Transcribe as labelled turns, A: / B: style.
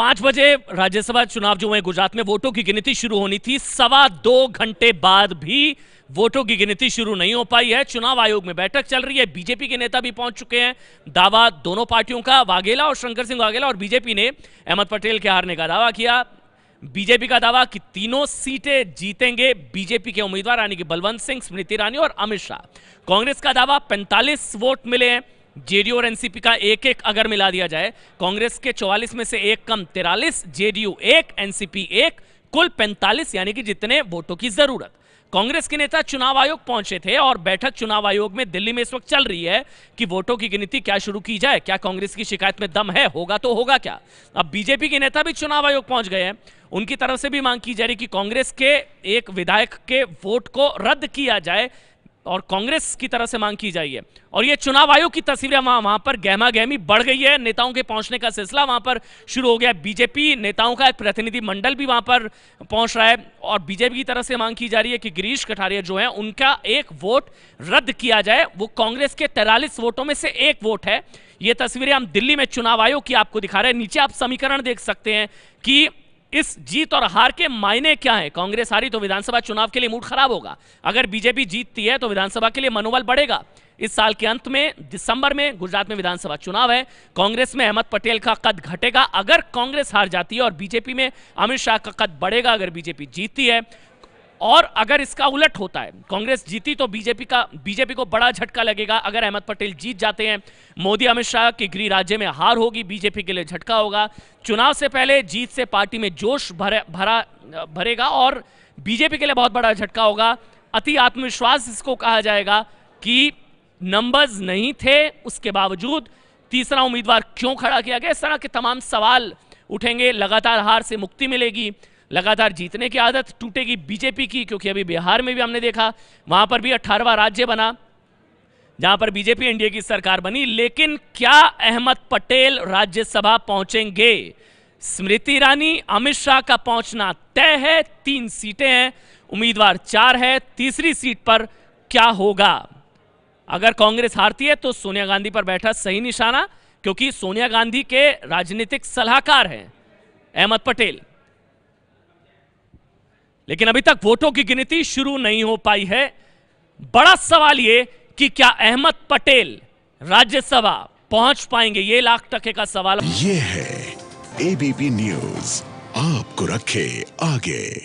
A: 5 बजे राज्यसभा चुनाव जो हुए गुजरात में, वोटों की गिनती शुरू होनी थी। 2.25 घंटे बाद भी वोटों की गिनती शुरू नहीं हो पाई है। चुनाव आयोग में बैठक चल रही है, बीजेपी के नेता भी पहुंच चुके हैं। दावा दोनों पार्टियों का, वाघेला और शंकर सिंह वाघेला और बीजेपी ने अहमद पटेल के हारने का दावा किया। बीजेपी का दावा कि तीनों सीटें जीतेंगे बीजेपी के उम्मीदवार, यानी कि बलवंत सिंह, स्मृति ईरानी और अमित शाह। कांग्रेस का दावा 45 वोट मिले हैं। जेडीयू और एनसीपी का एक एक अगर मिला दिया जाए, कांग्रेस के 44 में से एक कम 43, जेडीयू 1, एनसीपी 1, कुल 45, यानी कि जितने वोटों की जरूरत। कांग्रेस के नेता चुनाव आयोग पहुंचे थे और बैठक चुनाव आयोग में दिल्ली में इस वक्त चल रही है कि वोटों की गिनती क्या शुरू की जाए। क्या कांग्रेस की शिकायत में दम है? होगा तो होगा क्या? अब बीजेपी के नेता भी चुनाव आयोग पहुंच गए हैं। उनकी तरफ से भी मांग की जा रही कि कांग्रेस के एक विधायक के वोट को रद्द किया जाए और कांग्रेस की तरफ से मांग की जाइए। और ये चुनाव आयोग की तस्वीरें वहां पर गहमा गहमी बढ़ गई है। नेताओं के पहुंचने का सिलसिला वहां पर शुरू हो गया। बीजेपी नेताओं का एक प्रतिनिधि मंडल भी वहां पर पहुंच रहा है और बीजेपी की तरफ से मांग की जा रही है कि गिरीश कठारिया जो है उनका एक वोट रद्द किया जाए। वो कांग्रेस के 43 वोटों में से एक वोट है। ये तस्वीरें हम दिल्ली में चुनाव आयोग की आपको दिखा रहे हैं। नीचे आप समीकरण देख सकते हैं कि इस जीत और हार के मायने क्या है। कांग्रेस हारी तो विधानसभा चुनाव के लिए मूड खराब होगा। अगर बीजेपी जीतती है तो विधानसभा के लिए मनोबल बढ़ेगा। इस साल के अंत में दिसंबर में गुजरात में विधानसभा चुनाव है। कांग्रेस में अहमद पटेल का कद घटेगा अगर कांग्रेस हार जाती है और बीजेपी में अमित शाह का कद बढ़ेगा अगर बीजेपी जीतती है। और अगर इसका उलट होता है, कांग्रेस जीती तो बीजेपी को बड़ा झटका लगेगा। अगर अहमद पटेल जीत जाते हैं, मोदी अमित शाह के गृह राज्य में हार होगी, बीजेपी के लिए झटका होगा। चुनाव से पहले जीत से पार्टी में जोश भरेगा और बीजेपी के लिए बहुत बड़ा झटका होगा। अति आत्मविश्वास इसको कहा जाएगा कि नंबर्स नहीं थे, उसके बावजूद तीसरा उम्मीदवार क्यों खड़ा किया गया। इस तरह के तमाम सवाल उठेंगे। लगातार हार से मुक्ति मिलेगी, लगातार जीतने की आदत टूटेगी बीजेपी की, क्योंकि अभी बिहार में भी हमने देखा, वहां पर भी 18वां राज्य बना जहां पर बीजेपी एनडीए की सरकार बनी। लेकिन क्या अहमद पटेल राज्यसभा पहुंचेंगे? स्मृति ईरानी, अमित शाह का पहुंचना तय है। 3 सीटें हैं, उम्मीदवार 4 है। तीसरी सीट पर क्या होगा? अगर कांग्रेस हारती है तो सोनिया गांधी पर बैठा सही निशाना, क्योंकि सोनिया गांधी के राजनीतिक सलाहकार हैं अहमद पटेल। लेकिन अभी तक वोटों की गिनती शुरू नहीं हो पाई है। बड़ा सवाल यह कि क्या अहमद पटेल राज्यसभा पहुंच पाएंगे, ये $1,00,000 का सवाल।
B: ये है एबीपी न्यूज, आपको रखे आगे।